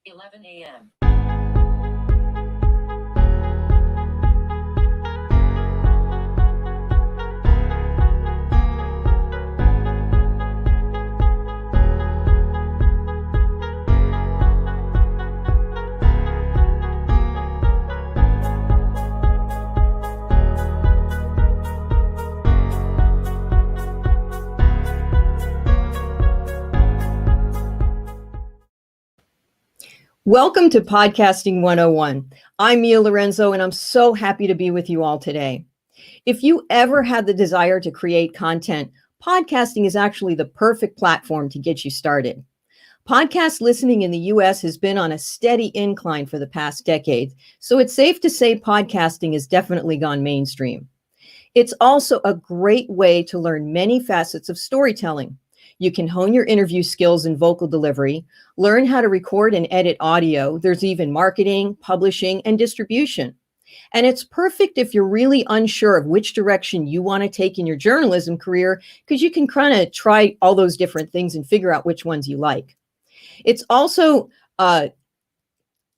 11 a.m. Welcome to Podcasting 101. I'm Mia Lorenzo, and I'm so happy to be with you all today. If you ever had the desire to create content, podcasting is actually the perfect platform to get you started. Podcast listening in the U.S. has been on a steady incline for the past decade, so it's safe to say podcasting has definitely gone mainstream. It's also a great way to learn many facets of storytelling. You can hone your interview skills and vocal delivery, learn how to record and edit audio. There's even marketing, publishing, and distribution. And it's perfect if you're really unsure of which direction you want to take in your journalism career, because you can kind of try all those different things and figure out which ones you like. It's also, sorry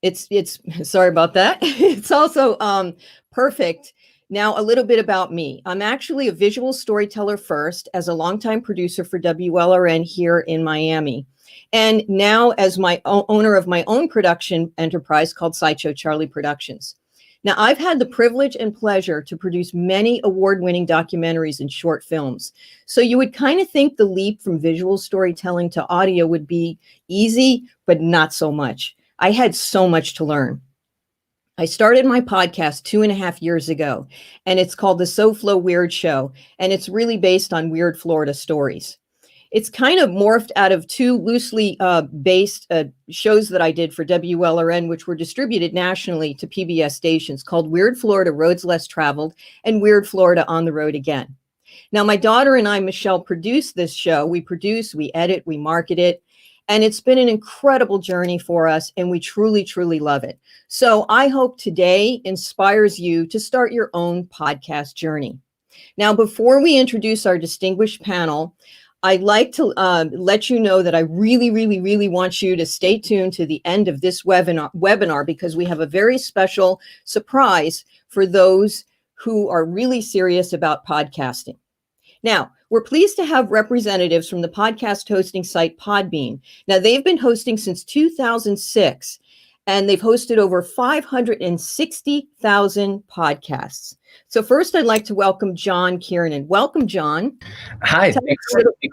about that. It's also perfect. Now, a little bit about me. I'm actually a visual storyteller first as a longtime producer for WLRN here in Miami. And now as my owner of my own production enterprise called Sideshow Charlie Productions. Now, I've had the privilege and pleasure to produce many award-winning documentaries and short films. So you would kind of think the leap from visual storytelling to audio would be easy, but not so much. I had so much to learn. I started my podcast 2.5 years ago, and it's called the SoFlo Weird Show, and it's really based on weird Florida stories. It's kind of morphed out of two loosely based shows that I did for WLRN, which were distributed nationally to PBS stations, called Weird Florida Roads Less Traveled and Weird Florida On the Road Again. Now, my daughter and I, Michelle, produce this show. We produce, we edit, we market it. And it's been an incredible journey for us, and we truly, truly love it. So I hope today inspires you to start your own podcast journey. Now, before we introduce our distinguished panel, I'd like to let you know that I really, really, really want you to stay tuned to the end of this webinar because we have a very special surprise for those who are really serious about podcasting. Now, we're pleased to have representatives from the podcast hosting site Podbean. Now, they've been hosting since 2006, and they've hosted over 560,000 podcasts. So first, I'd like to welcome John Kiernan. Welcome, John. Hi. Tell us a little bit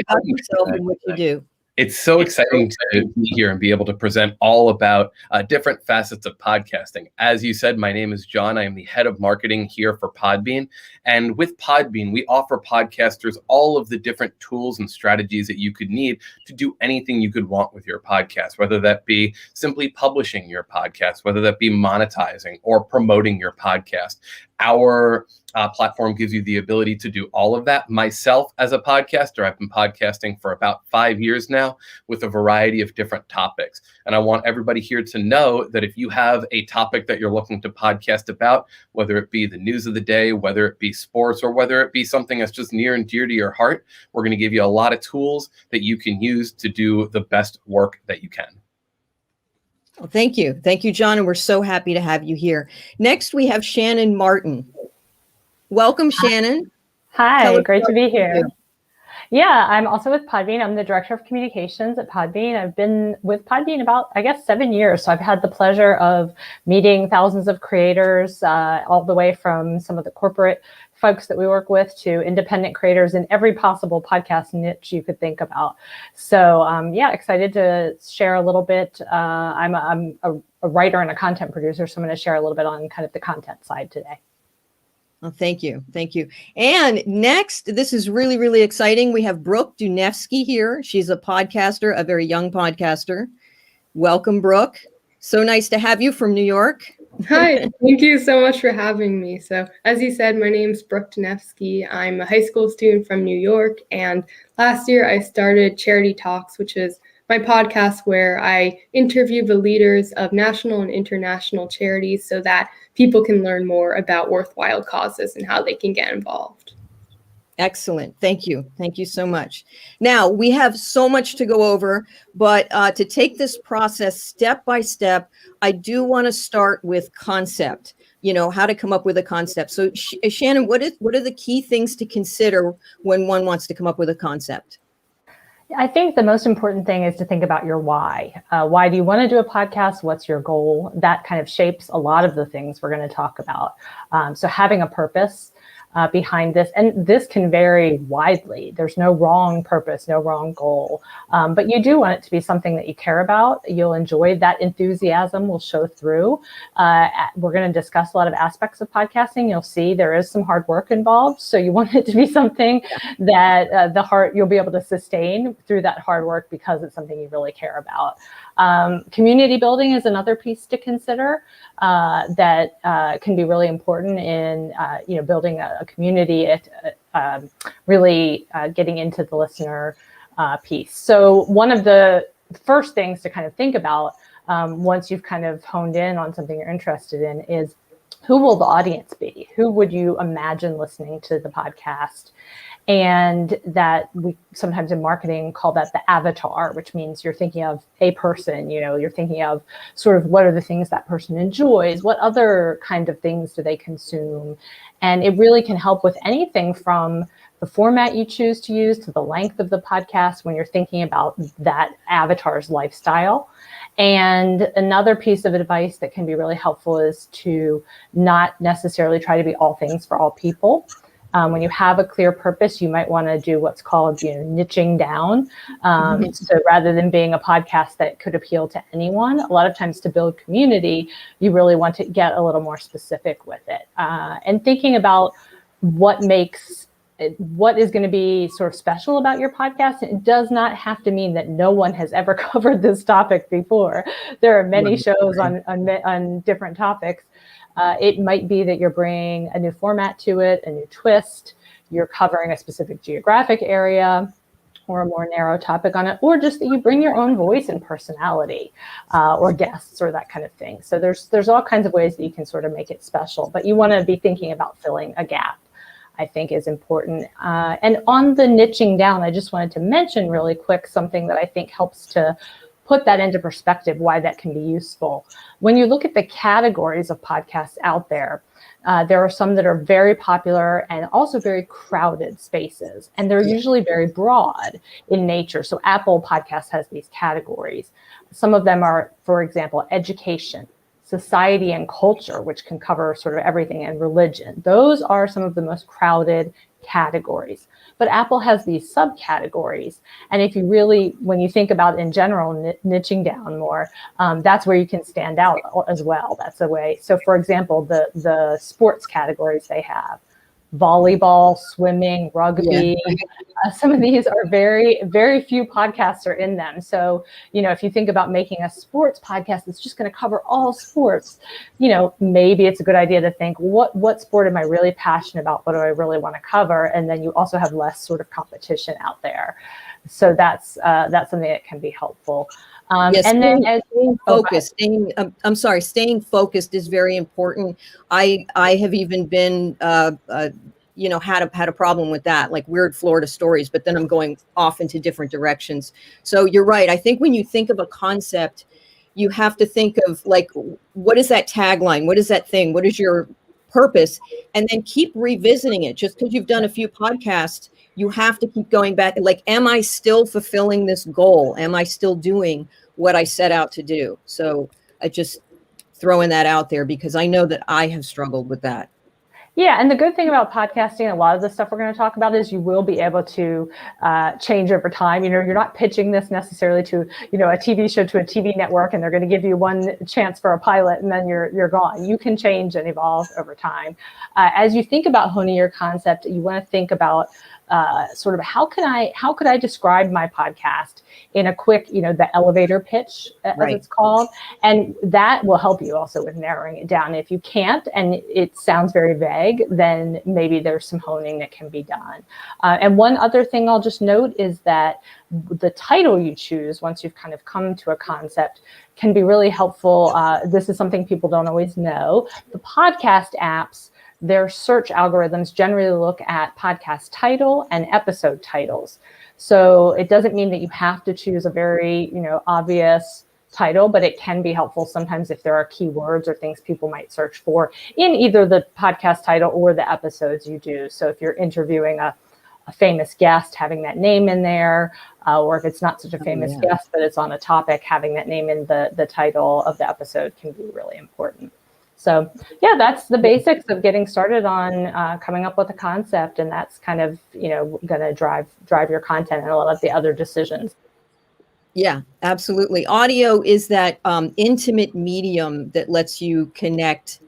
about yourself and what you do. It's so exciting to be here and be able to present all about different facets of podcasting. As you said, my name is John. I am the head of marketing here for Podbean. And with Podbean, we offer podcasters all of the different tools and strategies that you could need to do anything you could want with your podcast, whether that be simply publishing your podcast, whether that be monetizing or promoting your podcast. Our platform gives you the ability to do all of that. Myself, as a podcaster, I've been podcasting for about 5 years now with a variety of different topics. And I want everybody here to know that if you have a topic that you're looking to podcast about, whether it be the news of the day, whether it be sports, or whether it be something that's just near and dear to your heart, we're going to give you a lot of tools that you can use to do the best work that you can. Well, thank you. Thank you, John. And we're so happy to have you here. Next, we have Shannon Martin. Welcome, Shannon. Hi, great to be here. Yeah, I'm also with Podbean. I'm the director of communications at Podbean. I've been with Podbean about, 7 years. So I've had the pleasure of meeting thousands of creators, all the way from some of the corporate folks that we work with to independent creators in every possible podcast niche you could think about. So excited to share a little bit. I'm a writer and a content producer, so I'm going to share a little bit on kind of the content side today. Well, thank you. Thank you. And next, this is really, really exciting. We have Brooke Dunevsky here. She's a podcaster, a very young podcaster. Welcome, Brooke. So nice to have you from New York. Hi, thank you so much for having me. So as you said, my name's Brooke Dunevsky. I'm a high school student from New York. And last year I started Charity Talks, which is my podcast where I interview the leaders of national and international charities so that people can learn more about worthwhile causes and how they can get involved. Excellent. Thank you. Thank you so much. Now, we have so much to go over, but to take this process step by step, I do want to start with concept, how to come up with a concept. So, Shannon, what are the key things to consider when one wants to come up with a concept? I think the most important thing is to think about your why. Why do you want to do a podcast? What's your goal? That kind of shapes a lot of the things we're going to talk about. So having a purpose behind this, and this can vary widely. There's no wrong purpose, no wrong goal, but you do want it to be something that you care about. You'll enjoy. That enthusiasm will show through. We're going to discuss a lot of aspects of podcasting. You'll see there is some hard work involved, so you want it to be something that you'll be able to sustain through that hard work because it's something you really care about. Community building is another piece to consider that can be really important in building a community, really getting into the listener piece. So one of the first things to kind of think about once you've kind of honed in on something you're interested in is, who will the audience be? Who would you imagine listening to the podcast? And that we sometimes in marketing call that the avatar, which means you're thinking of a person, you're thinking of sort of what are the things that person enjoys, what other kind of things do they consume? And it really can help with anything from the format you choose to use to the length of the podcast when you're thinking about that avatar's lifestyle. And another piece of advice that can be really helpful is to not necessarily try to be all things for all people. When you have a clear purpose, you might want to do what's called niching down. So rather than being a podcast that could appeal to anyone, a lot of times to build community, you really want to get a little more specific with it. And thinking about what is going to be sort of special about your podcast. It does not have to mean that no one has ever covered this topic before. There are many shows on different topics. It might be that you're bringing a new format to it, a new twist, you're covering a specific geographic area or a more narrow topic on it, or just that you bring your own voice and personality or guests or that kind of thing. So there's all kinds of ways that you can sort of make it special, but you want to be thinking about filling a gap, I think is important. And on the niching down, I just wanted to mention really quick something that I think helps to put that into perspective, why that can be useful. When you look at the categories of podcasts out there, there are some that are very popular and also very crowded spaces, and they're usually very broad in nature. So Apple Podcasts has these categories. Some of them are, for example, education, society and culture, which can cover sort of everything, and religion. Those are some of the most crowded categories. But Apple has these subcategories. And if you really, when you think about in general, niching down more, that's where you can stand out as well. That's a way. So for example, the sports categories they have, volleyball, swimming, rugby. Some of these are very, very few podcasts are in them. So, if you think about making a sports podcast that's just going to cover all sports, maybe it's a good idea to think, what sport am I really passionate about? What do I really want to cover? And then you also have less sort of competition out there. So that's something that can be helpful. And then staying focused, staying focused is very important. I have even been, had a problem with that, like weird Florida stories, but then I'm going off into different directions. So you're right. I think when you think of a concept, you have to think of like, what is that tagline? What is that thing? What is your purpose? And then keep revisiting it. Just because you've done a few podcasts, you have to keep going back. Like, am I still fulfilling this goal? Am I still doing what I set out to do? So I just throwing that out there because I know that I have struggled with that. Yeah, and the good thing about podcasting, a lot of the stuff we're going to talk about is you will be able to change over time. You're not pitching this necessarily to, a TV show to a TV network, and they're going to give you one chance for a pilot, and then you're gone. You can change and evolve over time. As you think about honing your concept, you want to think about sort of how could I describe my podcast in a quick, the elevator pitch, as it's called, and that will help you also with narrowing it down. If you can't, and it sounds very vague, then maybe there's some honing that can be done. And one other thing I'll just note is that the title you choose once you've kind of come to a concept can be really helpful. This is something people don't always know. The podcast apps their search algorithms generally look at podcast title and episode titles. So it doesn't mean that you have to choose a very, obvious title, but it can be helpful sometimes if there are keywords or things people might search for in either the podcast title or the episodes you do. So if you're interviewing a famous guest, having that name in there, or if it's not such a famous guest, but it's on a topic, having that name in the title of the episode can be really important. So yeah, that's the basics of getting started on coming up with a concept, and that's kind of going to drive your content and a lot of the other decisions. Yeah, absolutely. Audio is that intimate medium that lets you connect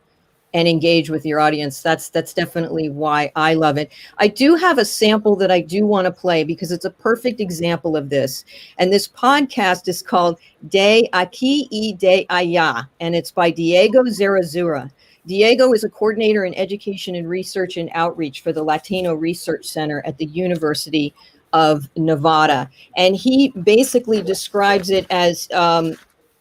and engage with your audience. That's definitely why I love it. I do have a sample that I do want to play because it's a perfect example of this. And this podcast is called De Aquí y De Allá, and it's by Diego Zerazura. Diego is a coordinator in education and research and outreach for the Latino Research Center at the University of Nevada. And he basically describes it as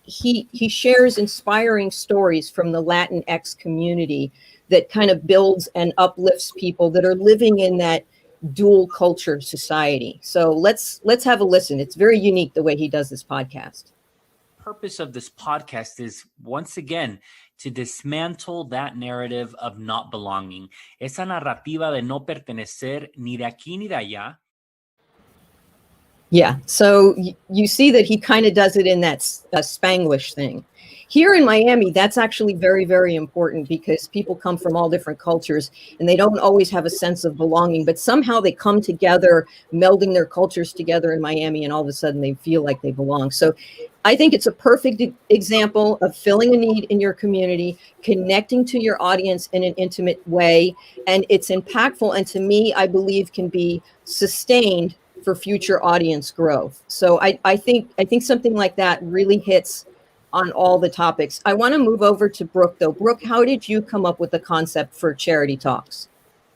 he shares inspiring stories from the Latinx community that kind of builds and uplifts people that are living in that dual culture society. So let's have a listen. It's very unique the way he does this podcast. Purpose of this podcast is, once again, to dismantle that narrative of not belonging. Esa narrativa de no pertenecer ni de aquí ni de allá. Yeah, so you see that he kind of does it in that Spanglish thing. Here in Miami, that's actually very, very important because people come from all different cultures and they don't always have a sense of belonging, but somehow they come together, melding their cultures together in Miami, and all of a sudden they feel like they belong. So I think it's a perfect example of filling a need in your community, connecting to your audience in an intimate way, and it's impactful, and to me, I believe can be sustained for future audience growth. So I think something like that really hits on all the topics. I want to move over to Brooke though. Brooke, how did you come up with the concept for Charity Talks?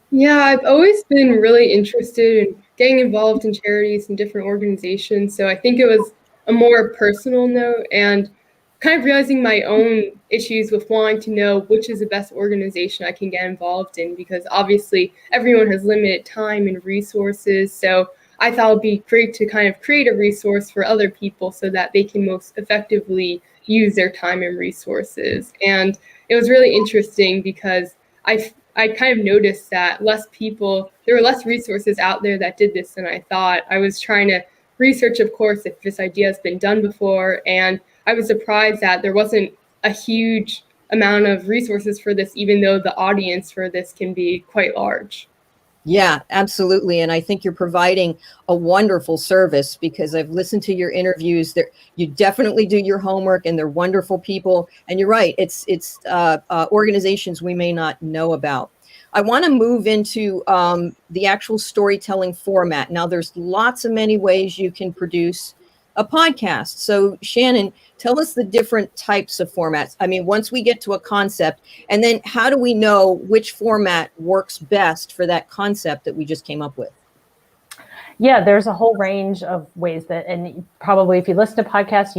Yeah, I've always been really interested in getting involved in charities and different organizations. So I think it was a more personal note and kind of realizing my own issues with wanting to know which is the best organization I can get involved in, because obviously everyone has limited time and resources. So I thought it'd be great to kind of create a resource for other people so that they can most effectively use their time and resources. And it was really interesting because I kind of noticed that there were less resources out there that did this than I thought. I was trying to research, of course, if this idea has been done before, and I was surprised that there wasn't a huge amount of resources for this, even though the audience for this can be quite large. Yeah, absolutely. And I think you're providing a wonderful service because I've listened to your interviews. There, you definitely do your homework, and they're wonderful people. And you're right, it's organizations we may not know about. I want to move into the actual storytelling format. Now, there's lots of many ways you can produce a podcast. So Shannon, tell us the different types of formats. I mean, once we get to a concept, and then how do we know which format works best for that concept that we just came up with? Yeah, there's a whole range of ways that, and probably if you listen to podcasts,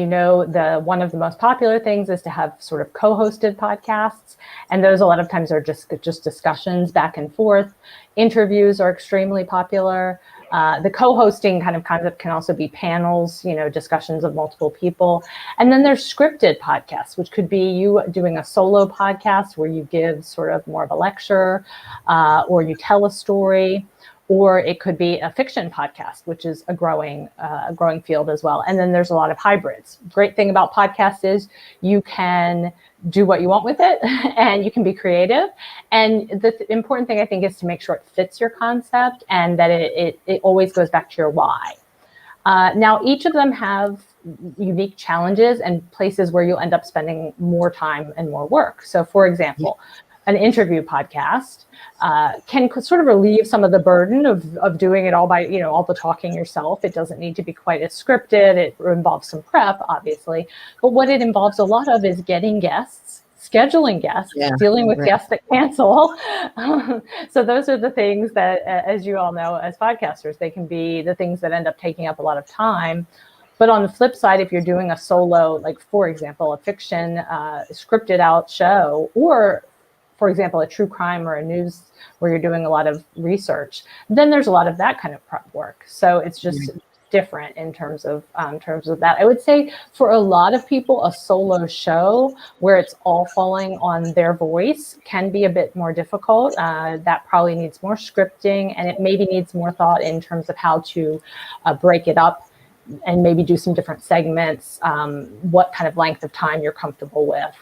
one of the most popular things is to have sort of co-hosted podcasts. And those a lot of times are just discussions back and forth. Interviews are extremely popular. The co-hosting kind of concept can also be panels, discussions of multiple people. And then there's scripted podcasts, which could be you doing a solo podcast where you give sort of more of a lecture, or you tell a story. Or it could be a fiction podcast, which is a growing field as well. And then there's a lot of hybrids. Great thing about podcasts is you can do what you want with it and you can be creative. And the important thing, I think, is to make sure it fits your concept and that it always goes back to your why. Now, each of them have unique challenges and places where you'll end up spending more time and more work. So, for example, an interview podcast can sort of relieve some of the burden of doing it all by, all the talking yourself. It doesn't need to be quite as scripted. It involves some prep, obviously. But what it involves a lot of is getting guests, scheduling guests, dealing with guests that cancel. So those are the things that, as you all know, as podcasters, they can be the things that end up taking up a lot of time. But on the flip side, if you're doing a solo, like, for example, a fiction scripted out show, or for example, a true crime or a news where you're doing a lot of research, then there's a lot of that kind of prep work. So it's just different in terms of that. I would say for a lot of people, a solo show where it's all falling on their voice can be a bit more difficult. That probably needs more scripting, and it maybe needs more thought in terms of how to break it up and maybe do some different segments, what kind of length of time you're comfortable with,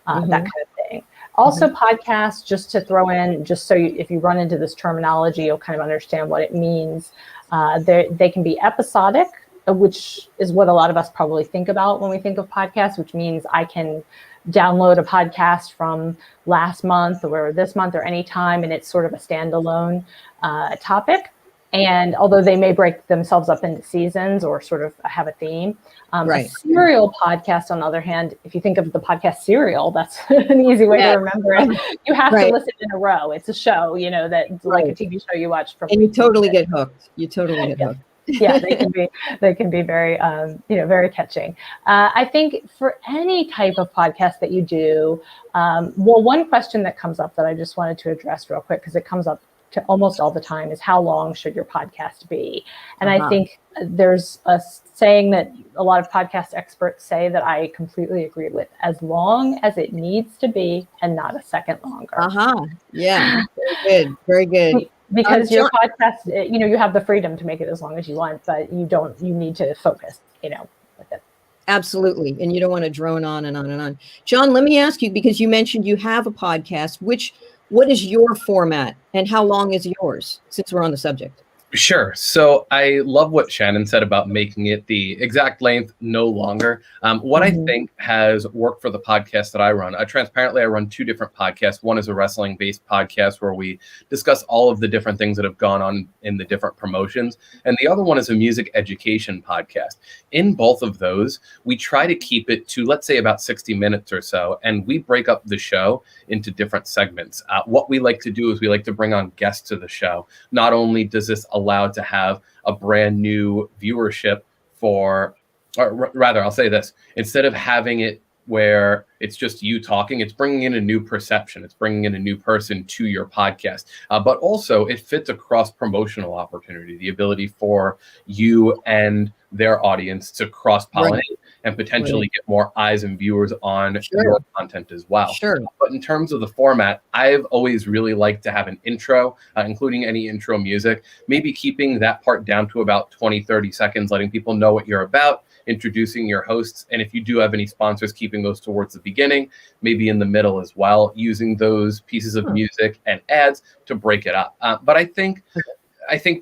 that kind of thing. Also, podcasts, just to throw in, just so if you run into this terminology, you'll kind of understand what it means. They can be episodic, which is what a lot of us probably think about when we think of podcasts, which means I can download a podcast from last month or this month or any time, and it's sort of a standalone topic. And although they may break themselves up into seasons or sort of have a theme, a serial podcast, on the other hand, if you think of the podcast Serial, that's an easy way to remember it. You have to listen in a row. It's a show, that's like a TV show you watch from. And you totally get hooked. You totally get hooked. Yeah, they can be very, very catching. I think for any type of podcast that you do, one question that comes up that I just wanted to address real quick, because it comes up to almost all the time, is how long should your podcast be? And I think there's a saying that a lot of podcast experts say that I completely agree with: as long as it needs to be and not a second longer. Yeah, very good, very good. Because your podcast, you have the freedom to make it as long as you want, but you need to focus, with it. Absolutely. And you don't want to drone on and on and on. John, let me ask you, because you mentioned you have a podcast, what is your format and how long is yours, since we're on the subject? Sure. So I love what Shannon said about making it the exact length, no longer. What I think has worked for the podcast that I run, transparently, I run two different podcasts. One is a wrestling-based podcast where we discuss all of the different things that have gone on in the different promotions. And the other one is a music education podcast. In both of those, we try to keep it to, let's say, about 60 minutes or so. And we break up the show into different segments. What we like to do is we like to bring on guests to the show. Not only does this allowed to have a brand new viewership or rather, I'll say this, instead of having it where it's just you talking, it's bringing in a new perception. It's bringing in a new person to your podcast. But also it fits a cross-promotional opportunity, the ability for you and their audience to cross-pollinate and potentially get more eyes and viewers on your content as well. But in terms of the format, I've always really liked to have an intro, including any intro music, maybe keeping that part down to about 20, 30 seconds, letting people know what you're about, introducing your hosts. And if you do have any sponsors, keeping those towards the beginning, maybe in the middle as well, using those pieces of music and ads to break it up. But I think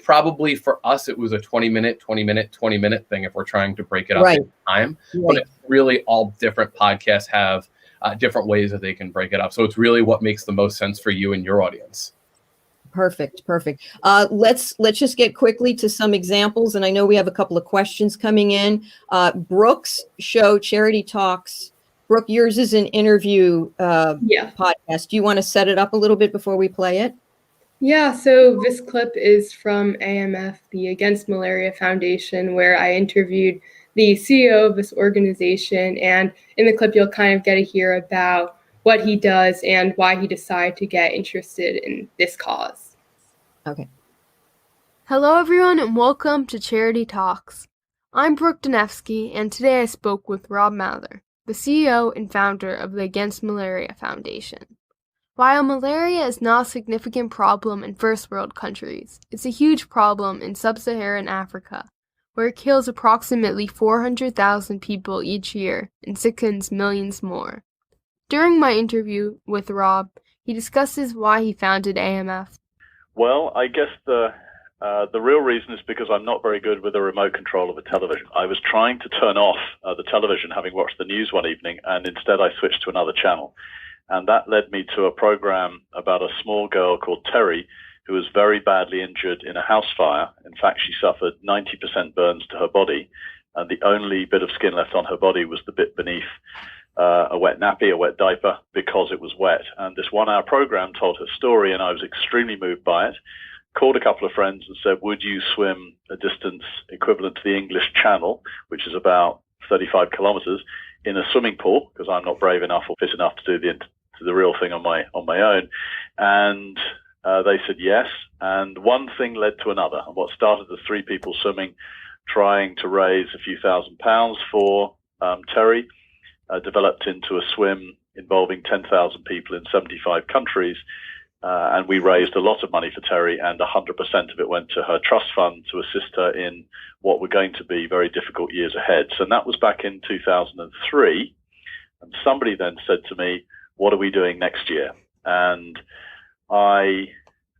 probably for us, it was a 20-minute thing if we're trying to break it up in time. But it's really all different podcasts have different ways that they can break it up. So it's really what makes the most sense for you and your audience. Perfect. Let's just get quickly to some examples. And I know we have a couple of questions coming in. Brooke's show, Charity Talks. Brooke, yours is an interview podcast. Do you want to set it up a little bit before we play it? Yeah, so this clip is from AMF, the Against Malaria Foundation, where I interviewed the CEO of this organization. And in the clip, you'll kind of get to hear about what he does and why he decided to get interested in this cause. Okay. Hello, everyone, and welcome to Charity Talks. I'm Brooke Danevsky, and today I spoke with Rob Mather, the CEO and founder of the Against Malaria Foundation. While malaria is not a significant problem in first world countries, it's a huge problem in sub-Saharan Africa, where it kills approximately 400,000 people each year and sickens millions more. During my interview with Rob, he discusses why he founded AMF. Well, I guess the real reason is because I'm not very good with the remote control of a television. I was trying to turn off the television, having watched the news one evening, and instead I switched to another channel. And that led me to a program about a small girl called Terry, who was very badly injured in a house fire. In fact, she suffered 90% burns to her body, and the only bit of skin left on her body was the bit beneath a wet nappy, a wet diaper, because it was wet. And this 1-hour program told her story, and I was extremely moved by it. Called a couple of friends and said, would you swim a distance equivalent to the English Channel, which is about 35 kilometers, in a swimming pool, because I'm not brave enough or fit enough to do the real thing on my own? And they said yes. And one thing led to another. And what started as 3 people swimming, trying to raise a few £1,000s for Terry, developed into a swim involving 10,000 people in 75 countries. And we raised a lot of money for Terry, and 100% of it went to her trust fund to assist her in what were going to be very difficult years ahead. So that was back in 2003. And somebody then said to me, what are we doing next year? And I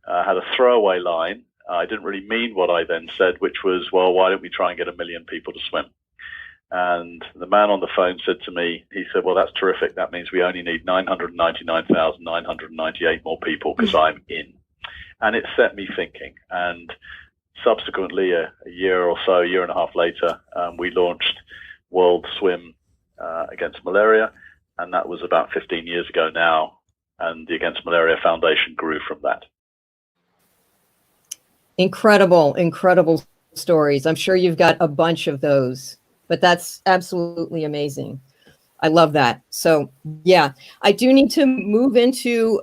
had a throwaway line. I didn't really mean what I then said, which was, well, why don't we try and get 1 million people to swim? And the man on the phone said to me, he said, well, that's terrific. That means we only need 999,998 more people because I'm in. And it set me thinking. And subsequently, a year or so, a year and a half later, we launched World Swim Against Malaria. And that was about 15 years ago now. And the Against Malaria Foundation grew from that. Incredible stories. I'm sure you've got a bunch of those. But that's absolutely amazing. I love that. So yeah, I do need to move into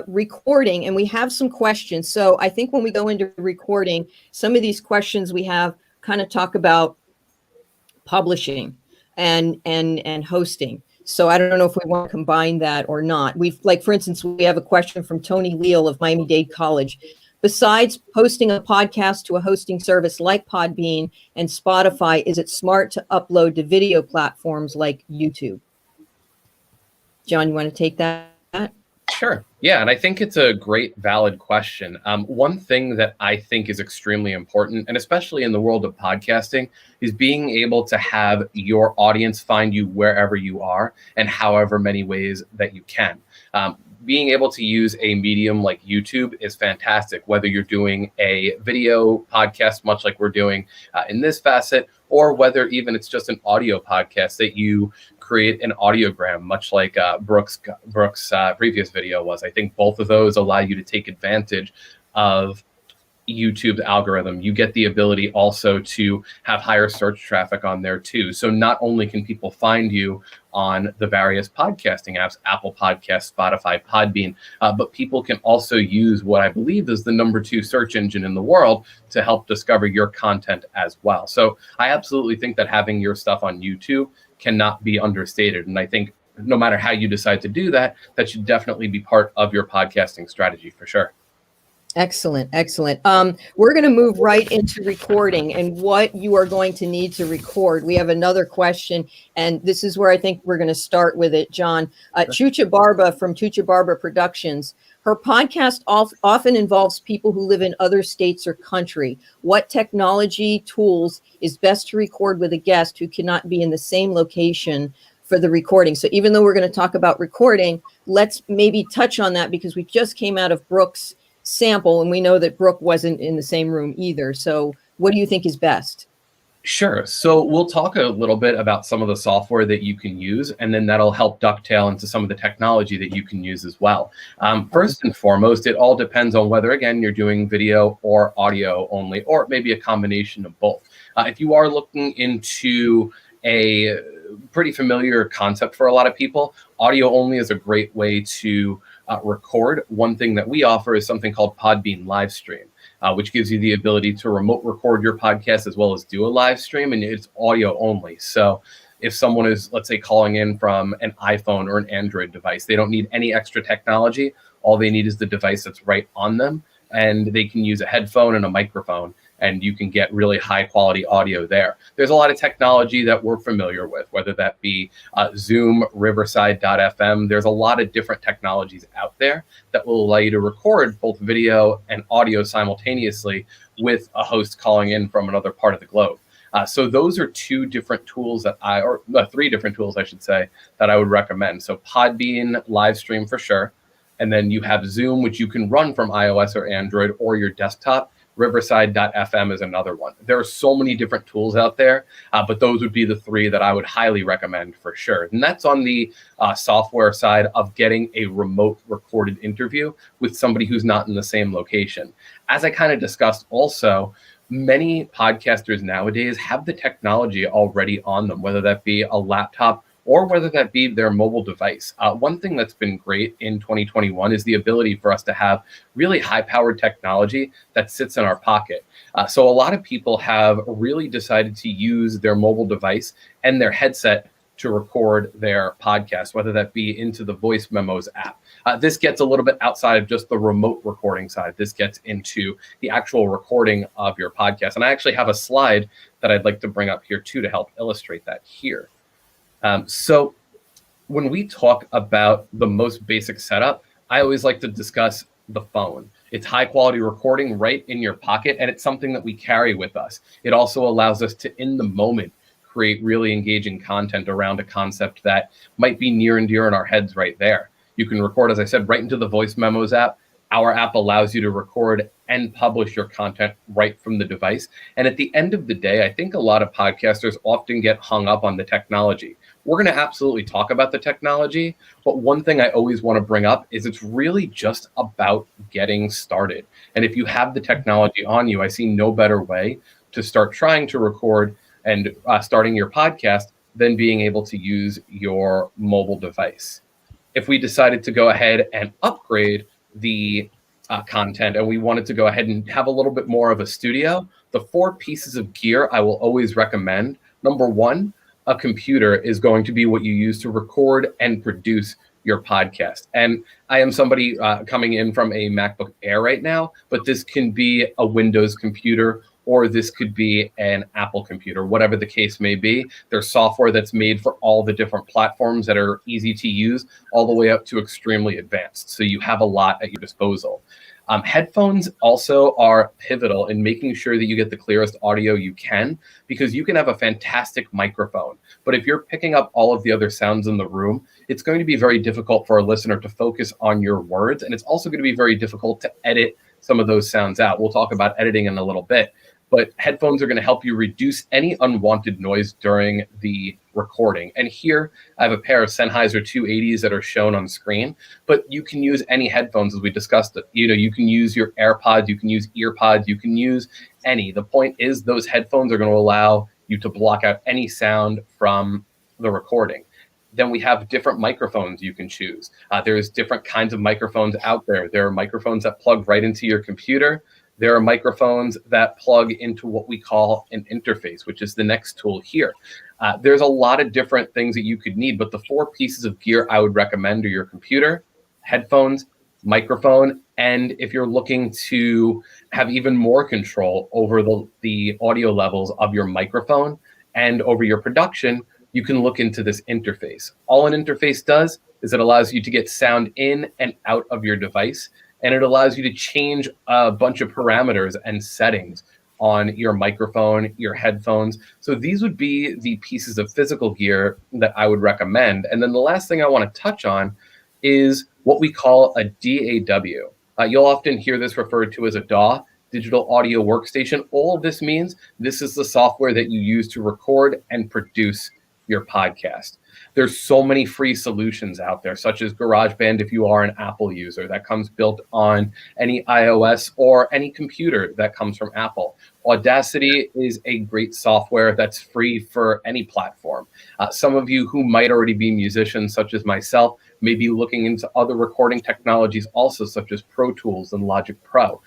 recording, and we have some questions. So I think when we go into recording, some of these questions we have kind of talk about publishing and hosting. So I don't know if we want to combine that or not. For instance, we have a question from Tony Leal of Miami-Dade College. Besides posting a podcast to a hosting service like Podbean and Spotify, is it smart to upload to video platforms like YouTube? John, you want to take that? Sure. Yeah, and I think it's a great, valid question. One thing that I think is extremely important, and especially in the world of podcasting, is being able to have your audience find you wherever you are and however many ways that you can. Being able to use a medium like YouTube is fantastic, whether you're doing a video podcast, much like we're doing in this facet, or whether even it's just an audio podcast that you create an audiogram, much like Brooke's previous video was. I think both of those allow you to take advantage of YouTube's algorithm. You get the ability also to have higher search traffic on there too. So not only can people find you on the various podcasting apps, Apple Podcasts, Spotify, Podbean, but people can also use what I believe is the #2 search engine in the world to help discover your content as well. So I absolutely think that having your stuff on YouTube cannot be understated. And I think no matter how you decide to do that, that should definitely be part of your podcasting strategy for sure. Excellent. We're going to move right into recording and what you are going to need to record. We have another question, and this is where I think we're going to start with it, John. Chucha Barba from Chucha Barba Productions. Her podcast often involves people who live in other states or country. What technology tools is best to record with a guest who cannot be in the same location for the recording? So even though we're going to talk about recording, let's maybe touch on that because we just came out of Brooke's sample and we know that Brooke wasn't in the same room either. So what do you think is best? Sure. So we'll talk a little bit about some of the software that you can use, and then that'll help dovetail into some of the technology that you can use as well. First and foremost, it all depends on whether, again, you're doing video or audio only, or maybe a combination of both. If you are looking into a pretty familiar concept for a lot of people, audio only is a great way to record. One thing that we offer is something called Podbean Livestream, which gives you the ability to remote record your podcast as well as do a live stream, and it's audio only. So if someone is, let's say, calling in from an iPhone or an Android device, they don't need any extra technology. All they need is the device that's right on them, and they can use a headphone and a microphone, and you can get really high quality audio there. There's a lot of technology that we're familiar with, whether that be Zoom, Riverside.fm. There's a lot of different technologies out there that will allow you to record both video and audio simultaneously with a host calling in from another part of the globe. So those are three different tools, I should say, that I would recommend. So Podbean Livestream for sure. And then you have Zoom, which you can run from iOS or Android or your desktop. Riverside.fm is another one. There are so many different tools out there, but those would be the three that I would highly recommend for sure. And that's on the software side of getting a remote recorded interview with somebody who's not in the same location. As I kind of discussed also, many podcasters nowadays have the technology already on them, whether that be a laptop or whether that be their mobile device. One thing that's been great in 2021 is the ability for us to have really high-powered technology that sits in our pocket. So a lot of people have really decided to use their mobile device and their headset to record their podcast, whether that be into the voice memos app. This gets a little bit outside of just the remote recording side. This gets into the actual recording of your podcast. And I actually have a slide that I'd like to bring up here too to help illustrate that here. So when we talk about the most basic setup, I always like to discuss the phone. It's high quality recording right in your pocket, and it's something that we carry with us. It also allows us to, in the moment, create really engaging content around a concept that might be near and dear in our heads right there. You can record, as I said, right into the voice memos app. Our app allows you to record and publish your content right from the device. And at the end of the day, I think a lot of podcasters often get hung up on the technology. We're going to absolutely talk about the technology, but one thing I always want to bring up is it's really just about getting started. And if you have the technology on you, I see no better way to start trying to record and starting your podcast than being able to use your mobile device. If we decided to go ahead and upgrade the content and we wanted to go ahead and have a little bit more of a studio, the 4 pieces of gear I will always recommend. Number 1, a computer is going to be what you use to record and produce your podcast. And I am somebody coming in from a MacBook Air right now, but this can be a Windows computer, or this could be an Apple computer, whatever the case may be. There's software that's made for all the different platforms that are easy to use, all the way up to extremely advanced. So you have a lot at your disposal. Headphones also are pivotal in making sure that you get the clearest audio you can, because you can have a fantastic microphone, but if you're picking up all of the other sounds in the room, it's going to be very difficult for a listener to focus on your words. And it's also going to be very difficult to edit some of those sounds out. We'll talk about editing in a little bit. But headphones are going to help you reduce any unwanted noise during the recording. And here I have a pair of Sennheiser 280s that are shown on screen, but you can use any headphones as we discussed. You can use your AirPods, you can use EarPods, you can use any. The point is those headphones are going to allow you to block out any sound from the recording. Then we have different microphones you can choose. There's different kinds of microphones out there. There are microphones that plug right into your computer. There are microphones that plug into what we call an interface, which is the next tool here. There's a lot of different things that you could need, but the 4 pieces of gear I would recommend are your computer, headphones, microphone, and if you're looking to have even more control over the audio levels of your microphone and over your production, you can look into this interface. All an interface does is it allows you to get sound in and out of your device, and it allows you to change a bunch of parameters and settings on your microphone, your headphones. So these would be the pieces of physical gear that I would recommend. And then the last thing I want to touch on is what we call a DAW. You'll often hear this referred to as a DAW, digital audio workstation. All of this means this is the software that you use to record and produce your podcast. There's so many free solutions out there, such as GarageBand if you are an Apple user. That comes built on any iOS or any computer that comes from Apple. Audacity is a great software that's free for any platform. Some of you who might already be musicians, such as myself, may be looking into other recording technologies also, such as Pro Tools and Logic Pro.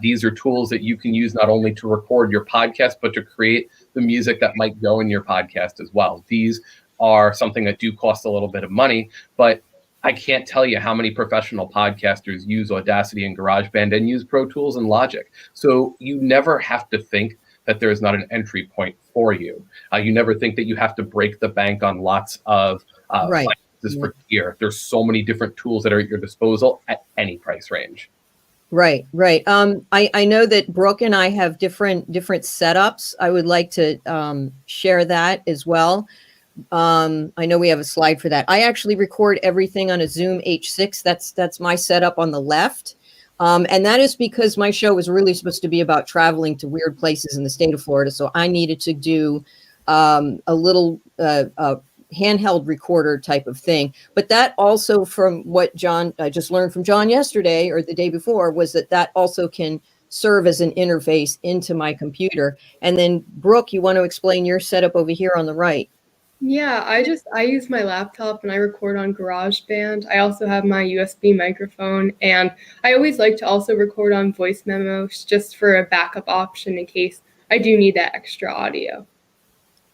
These are tools that you can use not only to record your podcast, but to create the music that might go in your podcast as well. These are something that do cost a little bit of money, but I can't tell you how many professional podcasters use Audacity and GarageBand and use Pro Tools and Logic. So you never have to think that there is not an entry point for you. You never think that you have to break the bank on lots of finances for gear. There's so many different tools that are at your disposal at any price range. Right. I know that Brooke and I have different setups. I would like to share that as well. I know we have a slide for that. I actually record everything on a Zoom H6. That's my setup on the left. And that is because my show was really supposed to be about traveling to weird places in the state of Florida. So I needed to do a little handheld recorder type of thing. But that also, from what I just learned from John yesterday or the day before, was that also can serve as an interface into my computer. And then Brooke, you want to explain your setup over here on the right? Yeah, I use my laptop and I record on GarageBand. I also have my USB microphone, and I always like to also record on voice memos just for a backup option in case I do need that extra audio.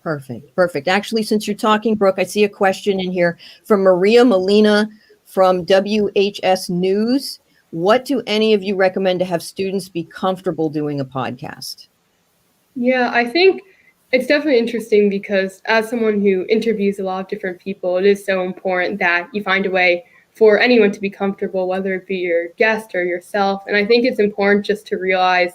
Perfect. Perfect. Actually, since you're talking, Brooke, I see a question in here from Maria Molina from WHS News. What do any of you recommend to have students be comfortable doing a podcast? Yeah, I think it's definitely interesting because as someone who interviews a lot of different people, it is so important that you find a way for anyone to be comfortable, whether it be your guest or yourself. And I think it's important just to realize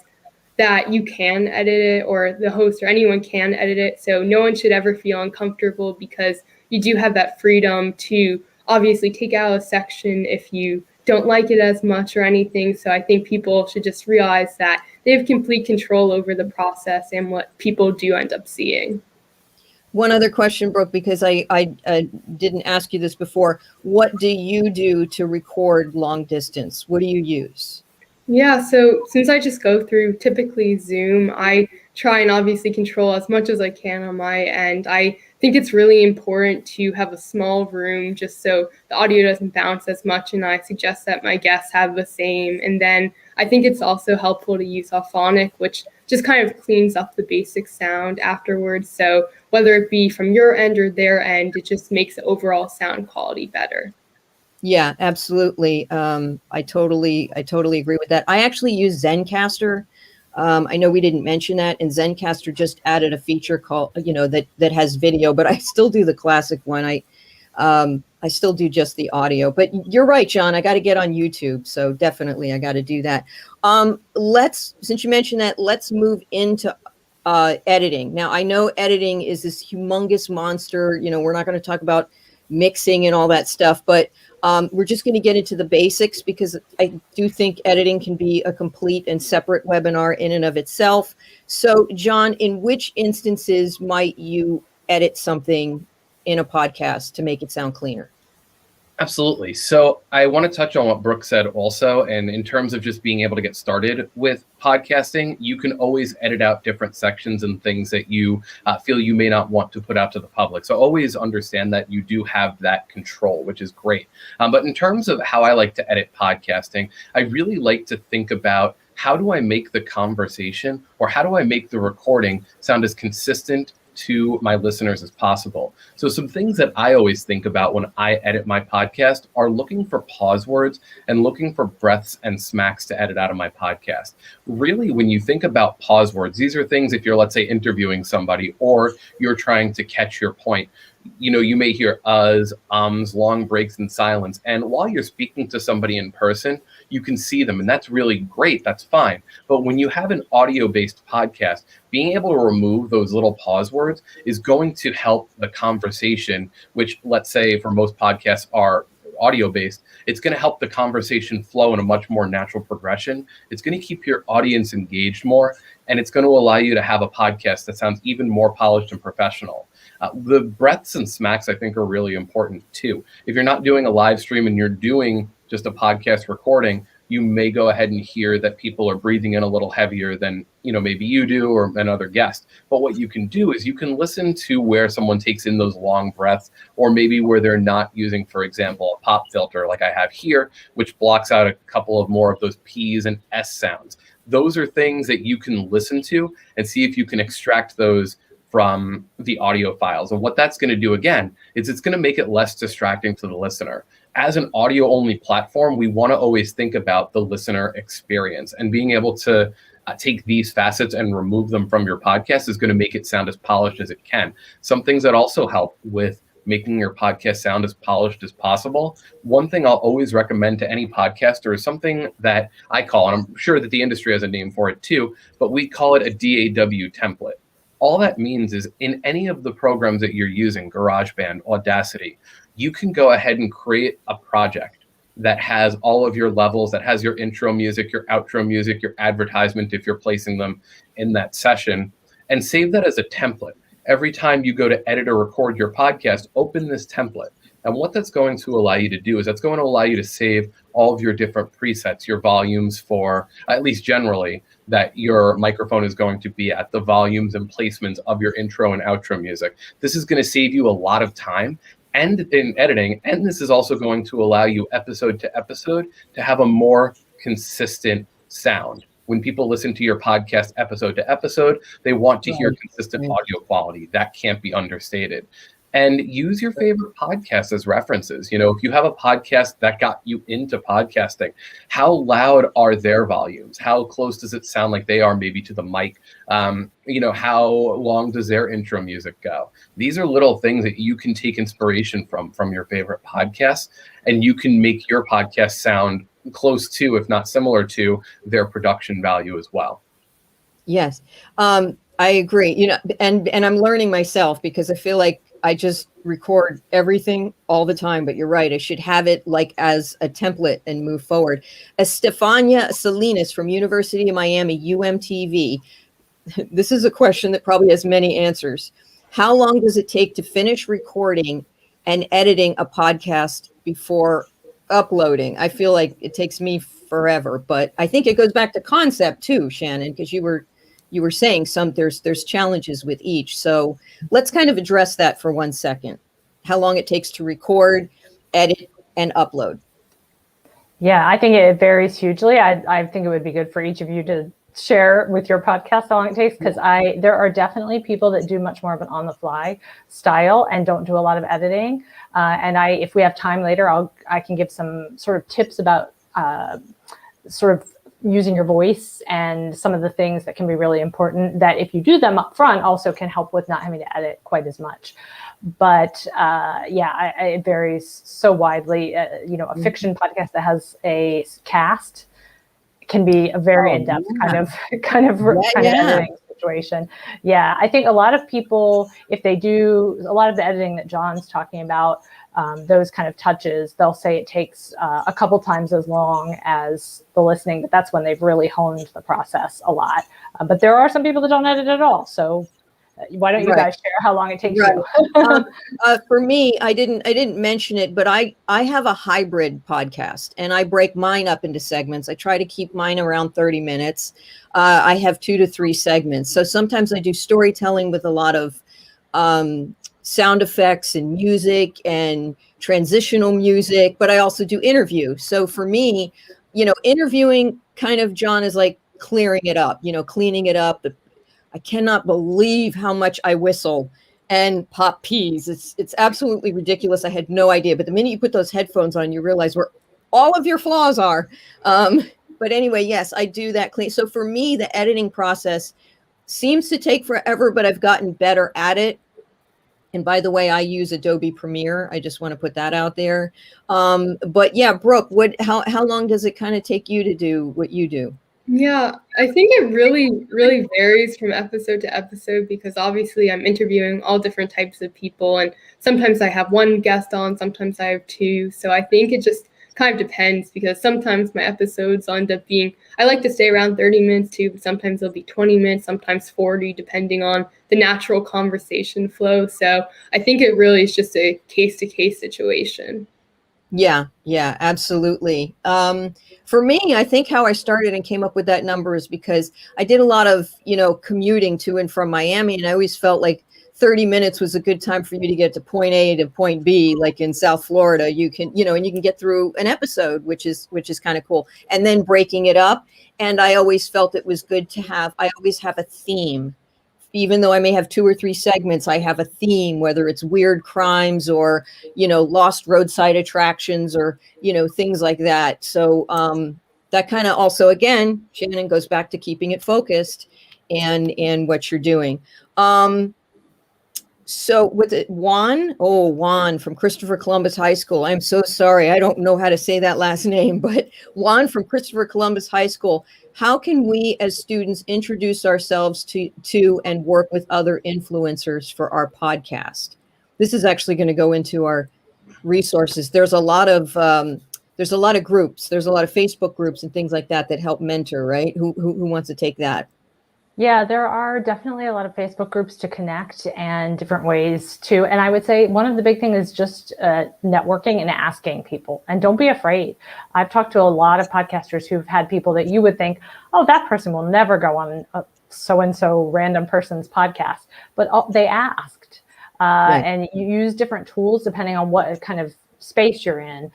that you can edit it, or the host or anyone can edit it. So no one should ever feel uncomfortable, because you do have that freedom to obviously take out a section if you don't like it as much or anything. So I think people should just realize that they have complete control over the process and what people do end up seeing. One other question, Brooke, because I didn't ask you this before. What do you do to record long distance? What do you use? Yeah, so since I just go through typically Zoom, I try and obviously control as much as I can on my end. I think it's really important to have a small room just so the audio doesn't bounce as much, and I suggest that my guests have the same. And then I think it's also helpful to use Alphonic, which just kind of cleans up the basic sound afterwards. So whether it be from your end or their end, it just makes the overall sound quality better. Yeah, absolutely. I totally agree with that. I actually use Zencaster. I know we didn't mention that, and Zencaster just added a feature called, that has video, but I still do the classic one. I still do just the audio. But you're right, John. I got to get on YouTube, so definitely I got to do that. Since you mentioned that, let's move into editing. Now, I know editing is this humongous monster. We're not going to talk about mixing and all that stuff, but we're just going to get into the basics, because I do think editing can be a complete and separate webinar in and of itself. So, John, in which instances might you edit something in a podcast to make it sound cleaner? Absolutely. So I want to touch on what Brooke said also. And in terms of just being able to get started with podcasting, you can always edit out different sections and things that you feel you may not want to put out to the public. So always understand that you do have that control, which is great. But in terms of how I like to edit podcasting, I really like to think about, how do I make the conversation, or how do I make the recording sound as consistent to my listeners as possible? So some things that I always think about when I edit my podcast are looking for pause words and looking for breaths and smacks to edit out of my podcast. Really, when you think about pause words, these are things, if you're, let's say, interviewing somebody or you're trying to catch your point, you may hear uhs, ums, long breaks in silence. And while you're speaking to somebody in person, you can see them, and that's really great. That's fine. But when you have an audio-based podcast, being able to remove those little pause words is going to help the conversation, which, let's say, for most podcasts are audio-based, it's going to help the conversation flow in a much more natural progression. It's going to keep your audience engaged more, and it's going to allow you to have a podcast that sounds even more polished and professional. The breaths and smacks, I think, are really important too. If you're not doing a live stream and you're doing just a podcast recording, you may go ahead and hear that people are breathing in a little heavier than, maybe you do or another guest. But what you can do is you can listen to where someone takes in those long breaths, or maybe where they're not using, for example, a pop filter like I have here, which blocks out a couple of more of those P's and S sounds. Those are things that you can listen to and see if you can extract those from the audio files. And what that's going to do, again, is it's going to make it less distracting to the listener. As an audio-only platform, we want to always think about the listener experience, and being able to take these facets and remove them from your podcast is going to make it sound as polished as it can. Some things that also help with making your podcast sound as polished as possible. One thing I'll always recommend to any podcaster is something that I call, and I'm sure that the industry has a name for it too, but we call it a DAW template. All that means is, in any of the programs that you're using, GarageBand, Audacity, you can go ahead and create a project that has all of your levels, that has your intro music, your outro music, your advertisement, if you're placing them in that session, and save that as a template. Every time you go to edit or record your podcast, open this template. And what that's going to allow you to do is that's going to allow you to save all of your different presets, your volumes for, at least generally, that your microphone is going to be at, the volumes and placements of your intro and outro music. This is going to save you a lot of time and in editing, and this is also going to allow you episode to episode to have a more consistent sound. When people listen to your podcast episode to episode, they want to hear consistent audio quality. That can't be understated. And use your favorite podcasts as references. You know, if you have a podcast that got you into podcasting, how loud are their volumes? How close does it sound like they are maybe to the mic? You know, how long does their intro music go? These are little things that you can take inspiration from your favorite podcasts, and you can make your podcast sound close to, if not similar to, their production value as well. Yes, I agree. You know, and I'm learning myself because I feel like I just record everything all the time, but you're right. I should have it like as a template and move forward. Estefania Salinas from University of Miami, UMTV. This is a question that probably has many answers. How long does it take to finish recording and editing a podcast before uploading? I feel like it takes me forever, but I think it goes back to concept too, Shannon, because you were saying there's challenges with each. So let's kind of address that for 1 second. How long it takes to record, edit, and upload. Yeah, I think it varies hugely. I think it would be good for each of you to share with your podcast how long it takes, because there are definitely people that do much more of an on-the-fly style and don't do a lot of editing. And if we have time later, I can give some sort of tips about sort of using your voice and some of the things that can be really important that if you do them up front also can help with not having to edit quite as much. But it varies so widely. You know, a fiction podcast that has a cast can be a very in-depth kind of editing situation. Yeah, I think a lot of people, if they do a lot of the editing that John's talking about, those kind of touches, they'll say it takes a couple times as long as the listening, but that's when they've really honed the process a lot. But there are some people that don't edit at all. So why don't you guys share how long it takes you? For me, I didn't mention it, but I have a hybrid podcast and I break mine up into segments. I try to keep mine around 30 minutes. I have 2 to 3 segments. So sometimes I do storytelling with a lot of sound effects and music and transitional music, but I also do interview. So for me, you know, interviewing kind of, John, is like clearing it up, you know, cleaning it up. I cannot believe how much I whistle and pop peas. It's absolutely ridiculous. I had no idea. But the minute you put those headphones on, you realize where all of your flaws are. But anyway, yes, I do that clean. So for me, the editing process seems to take forever, but I've gotten better at it. And by the way, I use Adobe Premiere. I just want to put that out there. But yeah, Brooke, how long does it kind of take you to do what you do? Yeah, I think it really, really varies from episode to episode because obviously I'm interviewing all different types of people, and sometimes I have one guest on, sometimes I have 2. So I think it just kind of depends because sometimes my episodes end up being, I like to stay around 30 minutes too, but sometimes they'll be 20 minutes, sometimes 40, depending on the natural conversation flow. So I think it really is just a case-to-case situation. Yeah, absolutely. For me, I think how I started and came up with that number is because I did a lot of, you know, commuting to and from Miami, and I always felt like 30 minutes was a good time for you to get to point A to point B. Like in South Florida, you can, you know, and you can get through an episode, which is kind of cool. And then breaking it up. And I always felt it was good to have, I always have a theme. Even though I may have 2 or 3 segments, I have a theme, whether it's weird crimes or, you know, lost roadside attractions or, you know, things like that. So that kind of also, again, Shannon, goes back to keeping it focused and what you're doing. So was it Juan? Oh, Juan from Christopher Columbus High School. I'm so sorry. I don't know how to say that last name, but Juan from Christopher Columbus High School. How can we as students introduce ourselves to and work with other influencers for our podcast? This is actually going to go into our resources. There's a lot of groups. There's a lot of Facebook groups and things like that help mentor, right? Who wants to take that? Yeah, there are definitely a lot of Facebook groups to connect and different ways to. And I would say one of the big things is just networking and asking people. And don't be afraid. I've talked to a lot of podcasters who've had people that you would think, oh, that person will never go on so-and-so random person's podcast. But they asked. Right. And you use different tools depending on what kind of space you're in.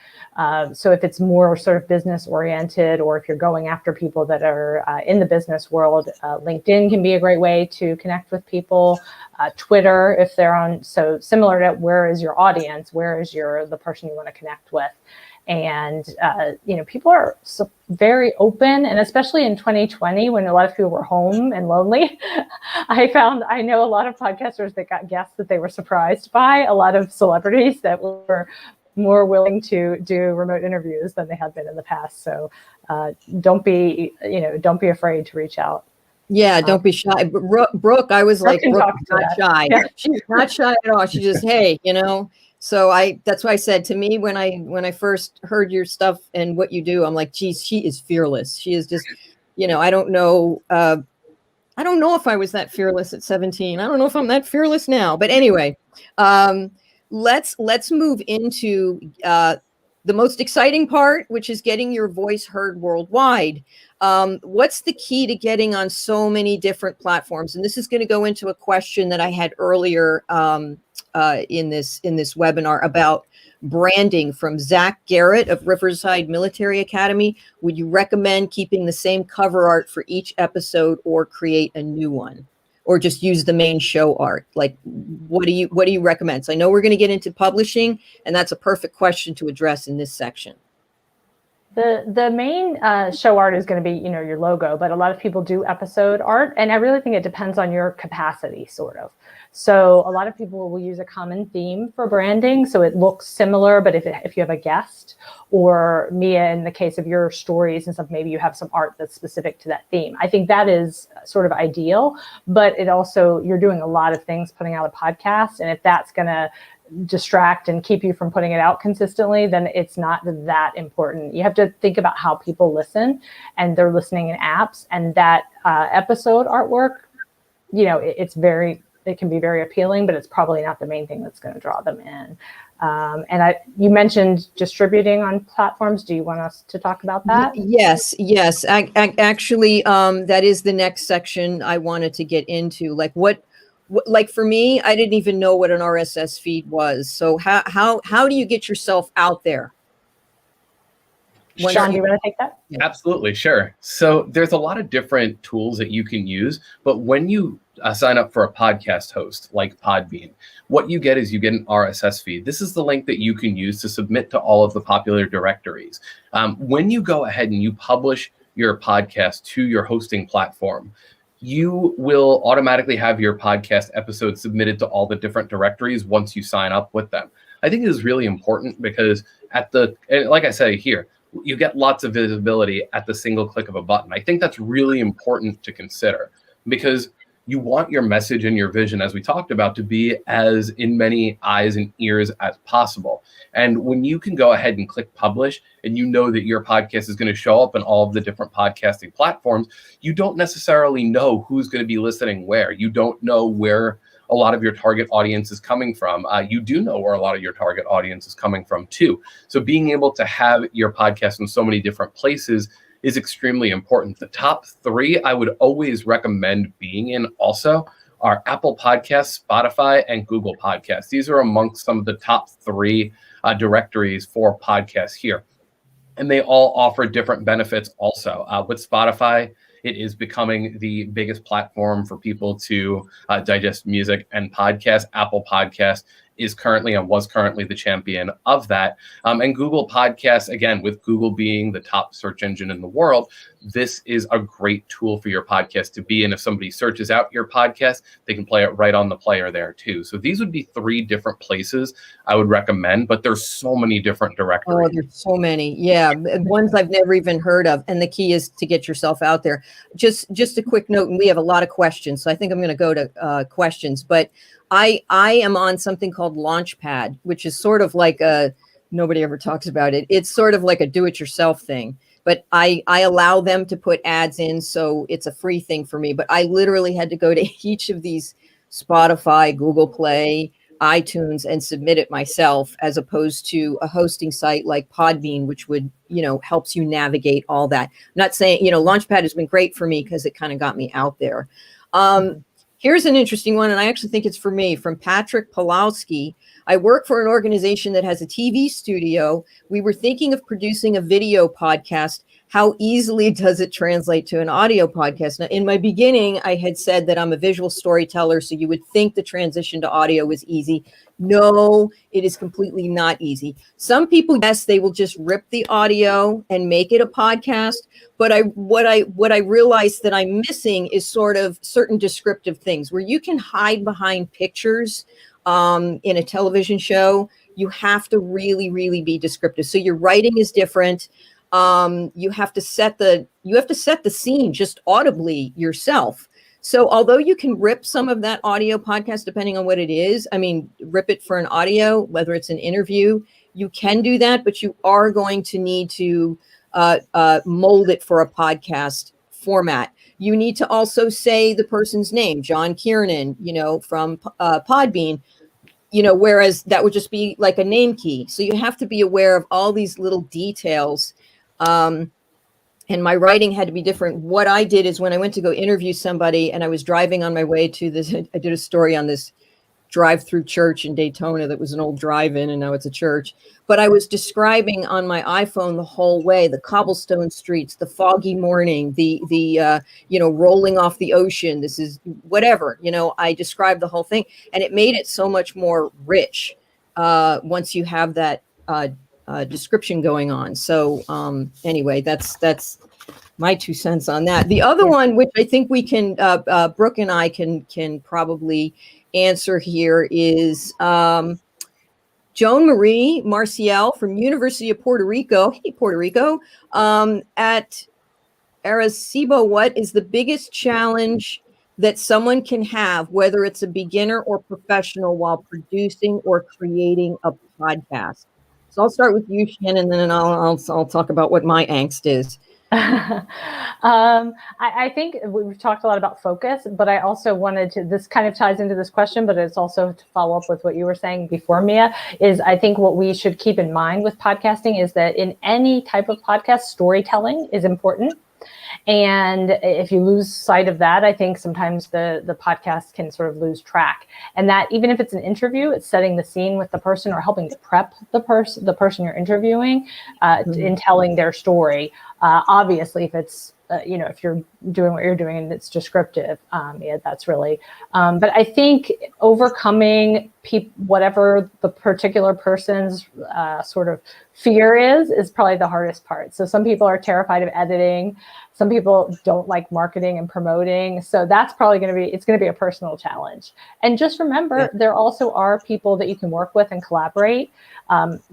So if it's more sort of business oriented, or if you're going after people that are in the business world, LinkedIn can be a great way to connect with people. Twitter, if they're on, so similar to where is your audience, where is the person you want to connect with. And, people are very open, and especially in 2020, when a lot of people were home and lonely, I know a lot of podcasters that got guests that they were surprised by, a lot of celebrities that were more willing to do remote interviews than they had been in the past. So don't be afraid to reach out. Yeah, don't be shy. Brooke, I was like, Brooke is not shy. Yeah. She's not shy at all. She just, hey, So that's why I said, to me, when I first heard your stuff and what you do, I'm like, geez, she is fearless. She is just, I don't know. I don't know if I was that fearless at 17. I don't know if I'm that fearless now. But anyway, let's move into the most exciting part, which is getting your voice heard worldwide. What's the key to getting on so many different platforms? And this is going to go into a question that I had earlier in this webinar about branding from Zach Garrett of Riverside Military Academy. Would you recommend keeping the same cover art for each episode, or create a new one, or just use the main show art? Like, what do you recommend? So I know we're going to get into publishing, and that's a perfect question to address in this section. The main show art is going to be, your logo, but a lot of people do episode art. And I really think it depends on your capacity, sort of. So a lot of people will use a common theme for branding, so it looks similar, but if you have a guest, or Mia, in the case of your stories and stuff, maybe you have some art that's specific to that theme. I think that is sort of ideal, but it also, you're doing a lot of things putting out a podcast, and if that's going to distract and keep you from putting it out consistently, then it's not that important. You have to think about how people listen, and they're listening in apps, and that episode artwork, it can be very appealing, but it's probably not the main thing that's going to draw them in. And you mentioned distributing on platforms. Do you want us to talk about that? Yes. Actually, that is the next section I wanted to get into. Like for me, I didn't even know what an RSS feed was. So how do you get yourself out there? Sean, do you want to take that? Absolutely, sure. So there's a lot of different tools that you can use, but when you sign up for a podcast host like Podbean, what you get is you get an RSS feed. This is the link that you can use to submit to all of the popular directories. When you go ahead and you publish your podcast to your hosting platform, you will automatically have your podcast episode submitted to all the different directories once you sign up with them. I think it is really important because like I say here, you get lots of visibility at the single click of a button. I think that's really important to consider, because you want your message and your vision, as we talked about, to be as in many eyes and ears as possible. And when you can go ahead and click publish, and you know that your podcast is going to show up in all of the different podcasting platforms, you don't necessarily know who's going to be listening where. You don't know where a lot of your target audience is coming from. You do know where a lot of your target audience is coming from too. So being able to have your podcast in so many different places is extremely important. The top 3 I would always recommend being in also are Apple Podcasts, Spotify, and Google Podcasts. These are amongst some of the top 3 directories for podcasts here. And they all offer different benefits also. With Spotify, it is becoming the biggest platform for people to digest music and podcasts. Apple Podcasts is currently and was currently the champion of that. And Google Podcasts, again, with Google being the top search engine in the world, this is a great tool for your podcast to be in. If somebody searches out your podcast, they can play it right on the player there too. So these would be 3 different places I would recommend, but there's so many different directories. Oh, there's so many. Yeah. Ones I've never even heard of. And the key is to get yourself out there. Just a quick note, and we have a lot of questions, so I think I'm going to go to questions, but I am on something called Launchpad, which is sort of like nobody ever talks about it. It's sort of like a do-it-yourself thing. but I allow them to put ads in, so it's a free thing for me. But I literally had to go to each of these Spotify, Google Play, iTunes, and submit it myself, as opposed to a hosting site like Podbean, which would, helps you navigate all that. I'm not saying, Launchpad has been great for me because it kind of got me out there. Here's an interesting one, and I actually think it's for me, from Patrick Pulowski. I work for an organization that has a TV studio. We were thinking of producing a video podcast. How easily does it translate to an audio podcast? Now, in my beginning, I had said that I'm a visual storyteller, so you would think the transition to audio was easy. No, it is completely not easy. Some people, yes, they will just rip the audio and make it a podcast. But what I realized that I'm missing is sort of certain descriptive things where you can hide behind pictures in a television show. You have to really, really be descriptive. So your writing is different. You have to set the scene just audibly yourself. So although you can rip some of that audio podcast, depending on what it is, rip it for an audio, whether it's an interview, you can do that, but you are going to need to mold it for a podcast format. You need to also say the person's name, John Kiernan, from Podbean, whereas that would just be like a name key. So you have to be aware of all these little details. And my writing had to be different. What I did is when I went to go interview somebody and I was driving on my way to this, I did a story on this drive-through church in Daytona that was an old drive-in and now it's a church. But I was describing on my iPhone the whole way, the cobblestone streets, the foggy morning, the rolling off the ocean. This is whatever, I described the whole thing, and it made it so much more rich once you have that description going on. So anyway, that's my 2 cents on that. The other one, which I think we can, Brooke and I can probably answer here, is Joan Marie Marcial from University of Puerto Rico. Hey, Puerto Rico. At Arecibo, what is the biggest challenge that someone can have, whether it's a beginner or professional, while producing or creating a podcast? So I'll start with you, Shannon, and then I'll talk about what my angst is. I think we've talked a lot about focus, but I also wanted to, this kind of ties into this question, but it's also to follow up with what you were saying before, Mia, is I think what we should keep in mind with podcasting is that in any type of podcast, storytelling is important. And if you lose sight of that, I think sometimes the podcast can sort of lose track. And that even if it's an interview, it's setting the scene with the person or helping to prep the person you're interviewing in telling their story. Obviously, if it's if you're doing what you're doing and it's descriptive, that's really. But I think overcoming whatever the particular person's sort of fear is probably the hardest part. So some people are terrified of editing. Some people don't like marketing and promoting. So that's probably going to be a personal challenge. And just remember, there also are people that you can work with and collaborate,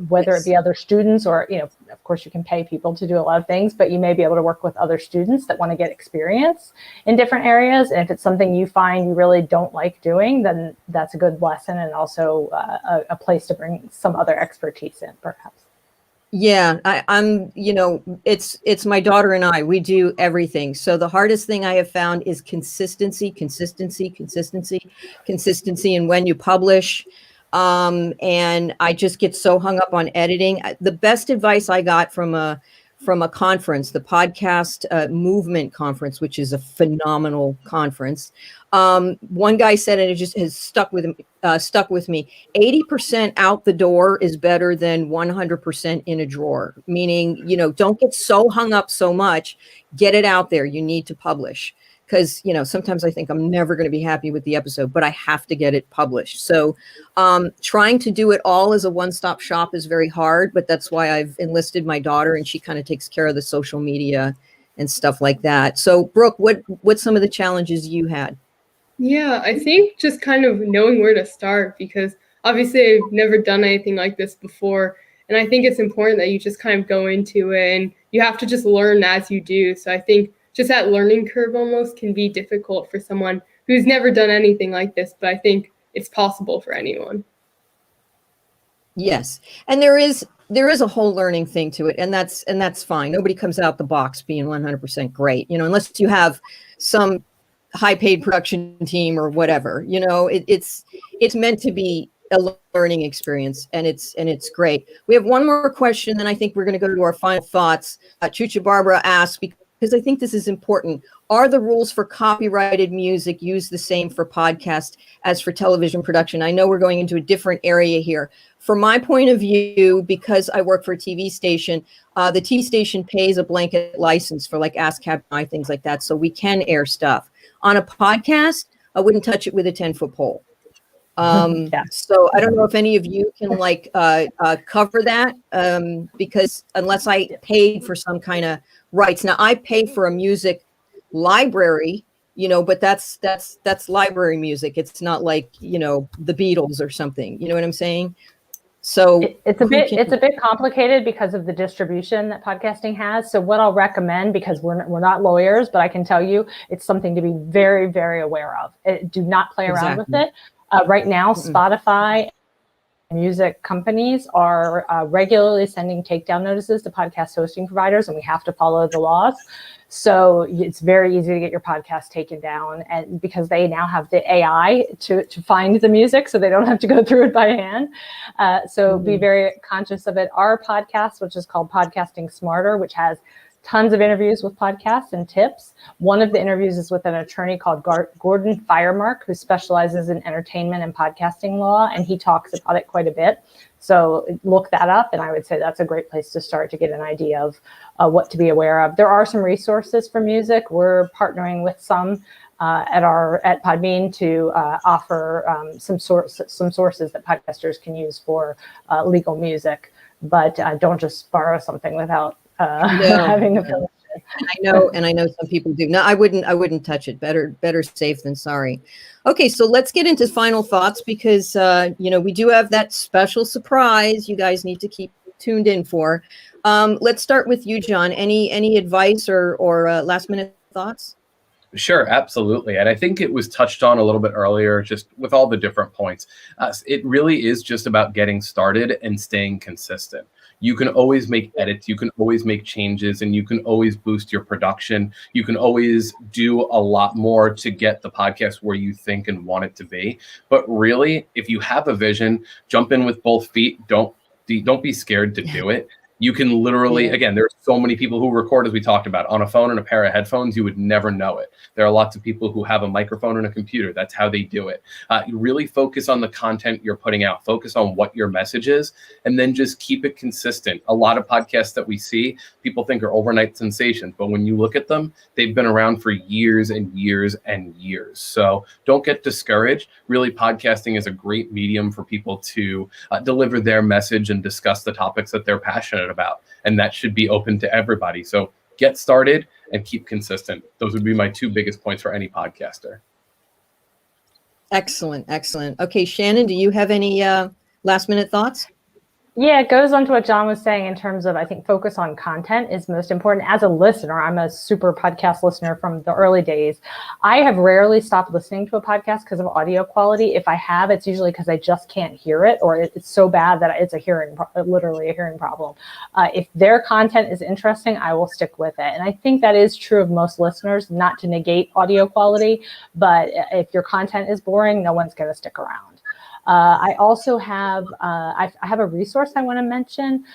whether it be other students or, of course you can pay people to do a lot of things, but you may be able to work with other students that want to get experience in different areas. And if it's something you find you really don't like doing, then that's a good lesson and also a place to bring some other expertise in, perhaps. Yeah, I'm, it's my daughter and I, we do everything. So the hardest thing I have found is consistency. And when you publish, and I just get so hung up on editing. The best advice I got from a conference, the podcast movement conference, which is a phenomenal conference. One guy said, and it just has stuck with me, 80% out the door is better than 100% in a drawer. Meaning, don't get so hung up so much, get it out there. You need to publish. Because, sometimes I think I'm never going to be happy with the episode, but I have to get it published. So trying to do it all as a one-stop shop is very hard, but that's why I've enlisted my daughter, and she kind of takes care of the social media and stuff like that. So, Brooke, what's some of the challenges you had? Yeah, I think just kind of knowing where to start, because obviously I've never done anything like this before. And I think it's important that you just kind of go into it and you have to just learn as you do. So I think just that learning curve almost can be difficult for someone who's never done anything like this, but I think it's possible for anyone. Yes. And there is, there is a whole learning thing to it, and that's fine. Nobody comes out the box being 100% great, unless you have some high paid production team or whatever. It's meant to be a learning experience, and it's great. We have one more question, then I think we're going to go to our final thoughts. Chucha Barbara asks, because I think this is important, are the rules for copyrighted music used the same for podcast as for television production? I know we're going into a different area here. From my point of view, because I work for a TV station, the TV station pays a blanket license for like ASCAP, things like that, so we can air stuff. On a podcast, I wouldn't touch it with a 10-foot pole. So I don't know if any of you can cover that, because unless I paid for some kind of rights. Now I pay for a music library, but that's library music. It's not like, the Beatles or something, you know what I'm saying? So it's a bit complicated because of the distribution that podcasting has. So what I'll recommend, because we're not lawyers, but I can tell you it's something to be very, very aware of. Do not play around with it. Right now, Spotify and music companies are regularly sending takedown notices to podcast hosting providers, and we have to follow the laws. So it's very easy to get your podcast taken down, and because they now have the AI to find the music, so they don't have to go through it by hand. So be very conscious of it. Our podcast, which is called Podcasting Smarter, which has tons of interviews with podcasts and tips. One of the interviews is with an attorney called Gordon Firemark, who specializes in entertainment and podcasting law, and he talks about it quite a bit. So look that up, and I would say that's a great place to start to get an idea of what to be aware of. There are some resources for music. We're partnering with some at Podbean to offer some sources that podcasters can use for legal music, but don't just borrow something without having a permission. I know some people do. No, I wouldn't touch it. Better safe than sorry. Okay, so let's get into final thoughts, because we do have that special surprise you guys need to keep tuned in for. Let's start with you, John. Any advice or last minute thoughts? Sure, absolutely. And I think it was touched on a little bit earlier, just with all the different points. It really is just about getting started and staying consistent. You can always make edits, you can always make changes, and you can always boost your production. You can always do a lot more to get the podcast where you think and want it to be. But really, if you have a vision, jump in with both feet. Don't be scared to do it. You can literally, again, there are so many people who record, as we talked about, on a phone and a pair of headphones. You would never know it. There are lots of people who have a microphone and a computer. That's how they do it. You really focus on the content you're putting out. Focus on what your message is, and then just keep it consistent. A lot of podcasts that we see, people think are overnight sensations, but when you look at them, they've been around for years and years and years. So don't get discouraged. Really, podcasting is a great medium for people to deliver their message and discuss the topics that they're passionate about, and that should be open to everybody. So get started and keep consistent. Those would be my two biggest points for any podcaster. Excellent. Okay, Shannon, do you have any last minute thoughts? Yeah, it goes on to what John was saying in terms of, I think, focus on content is most important. As a listener, I'm a super podcast listener from the early days. I have rarely stopped listening to a podcast because of audio quality. If I have, it's usually because I just can't hear it, or it's so bad that it's literally a hearing problem. If their content is interesting, I will stick with it. And I think that is true of most listeners, not to negate audio quality, but if your content is boring, no one's going to stick around. I also have I have a resource I want to mention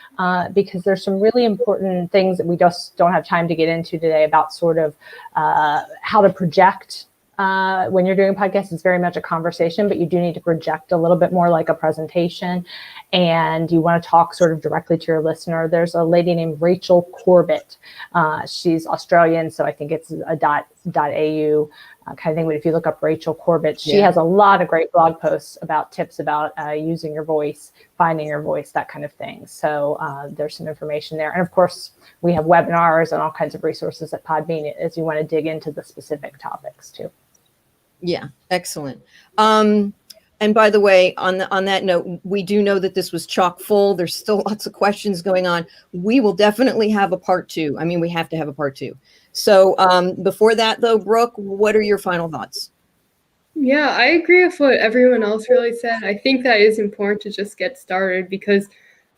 because there's some really important things that we just don't have time to get into today about sort of how to project. When you're doing podcasts, it's very much a conversation, but you do need to project a little bit more like a presentation, and you want to talk sort of directly to your listener. There's a lady named Rachel Corbett. She's Australian, so I think it's a .au kind of thing. But if you look up Rachel Corbett, she has a lot of great blog posts about tips about using your voice, finding your voice, that kind of thing. So there's some information there. And of course, we have webinars and all kinds of resources at Podbean as you want to dig into the specific topics too. Yeah, excellent. And by the way, on that note, we do know that this was chock full. There's still lots of questions going on. We will definitely have a part 2. I mean, we have to have a part 2. So before that, though, Brooke, what are your final thoughts? Yeah, I agree with what everyone else really said. I think that is important to just get started because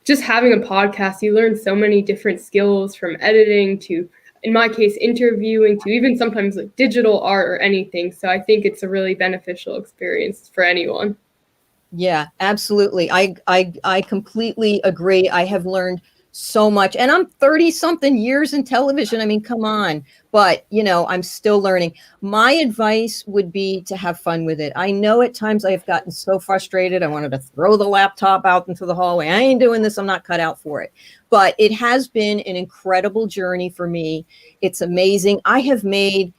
just having a podcast, you learn so many different skills, from editing to, in my case, interviewing, to even sometimes like digital art or anything. So I think it's a really beneficial experience for anyone. Yeah, absolutely. I completely agree. I have learned so much, and I'm 30 something years in television. I mean, come on. But, I'm still learning. My advice would be to have fun with it. I know at times I've gotten so frustrated. I wanted to throw the laptop out into the hallway. I ain't doing this. I'm not cut out for it. But it has been an incredible journey for me. It's amazing. I have made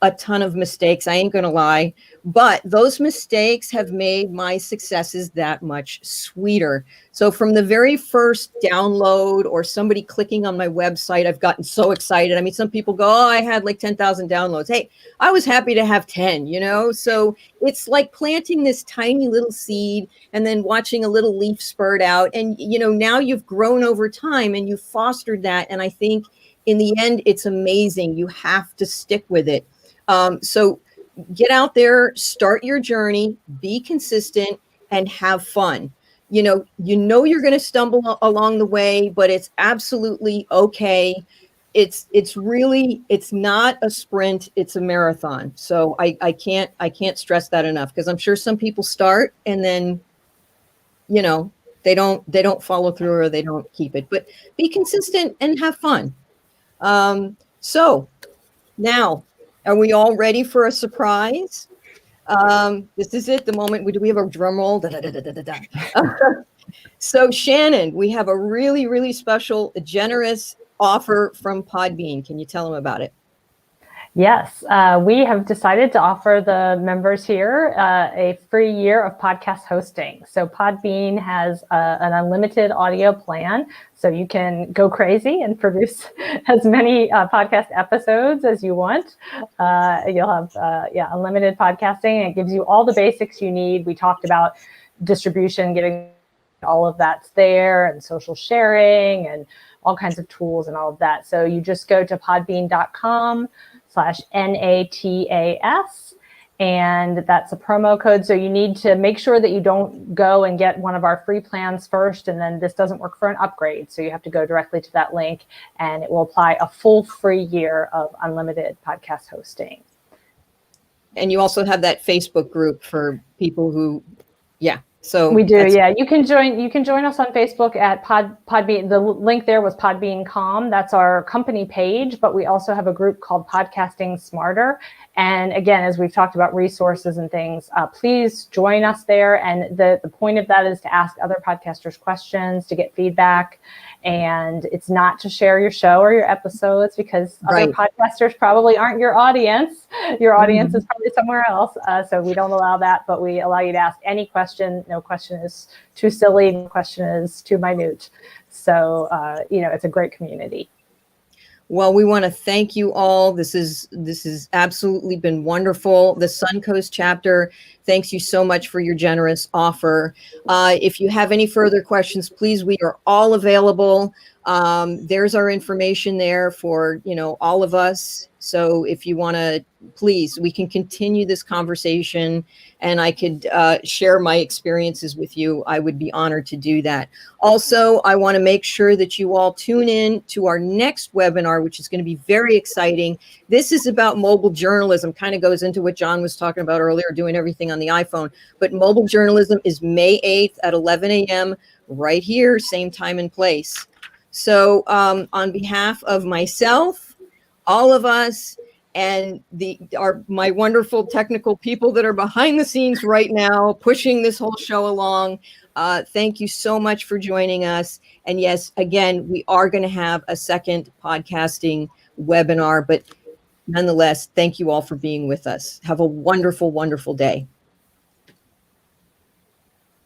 a ton of mistakes. I ain't going to lie, but those mistakes have made my successes that much sweeter. So from the very first download or somebody clicking on my website, I've gotten so excited. I mean, some people go, oh, I had like 10,000 downloads. Hey, I was happy to have 10, So it's like planting this tiny little seed and then watching a little leaf spurt out. And, now you've grown over time and you've fostered that. And I think in the end, it's amazing. You have to stick with it. So get out there, start your journey, be consistent, and have fun. You're going to stumble along the way, but it's absolutely okay. It's not a sprint, it's a marathon. So I can't stress that enough, because I'm sure some people start and then, they don't follow through, or they don't keep it, but be consistent and have fun. So now, are we all ready for a surprise? This is it, the moment. Do we have a drum roll? Da, da, da, da, da, da. So Shannon, we have a really, really special, generous offer from Podbean. Can you tell them about it? Yes, we have decided to offer the members here a free year of podcast hosting. So Podbean has an unlimited audio plan, so you can go crazy and produce as many podcast episodes as you want. You'll have unlimited podcasting, and it gives you all the basics you need. We talked about distribution, getting all of that's there, and social sharing, and all kinds of tools and all of that. So you just go to podbean.com/NATAS, and that's a promo code. So you need to make sure that you don't go and get one of our free plans first, and then this doesn't work for an upgrade. So you have to go directly to that link, and it will apply a full free year of unlimited podcast hosting. And you also have that Facebook group for people who, So we do, yeah. You can join us on Facebook at Podbean. The link there was Podbean.com. That's our company page, but we also have a group called Podcasting Smarter. And again, as we've talked about resources and things, please join us there. And the point of that is to ask other podcasters questions, to get feedback. And it's not to share your show or your episodes, because other podcasters probably aren't your audience. Your audience is probably somewhere else. So we don't allow that, but we allow you to ask any question. No question is too silly. No question is too minute. So, it's a great community. Well, we want to thank you all. This has absolutely been wonderful. The Suncoast chapter, thanks you so much for your generous offer. If you have any further questions, please, we are all available. There's our information there for, all of us. So if you want to, please, we can continue this conversation, and I could share my experiences with you. I would be honored to do that. Also, I want to make sure that you all tune in to our next webinar, which is going to be very exciting. This is about mobile journalism, kind of goes into what John was talking about earlier, doing everything on the iPhone. But mobile journalism is May 8th at 11 a.m. right here, same time and place. So on behalf of myself, all of us, and my wonderful technical people that are behind the scenes right now, pushing this whole show along, thank you so much for joining us. And yes, again, we are going to have a second podcasting webinar, but nonetheless, thank you all for being with us. Have a wonderful, wonderful day.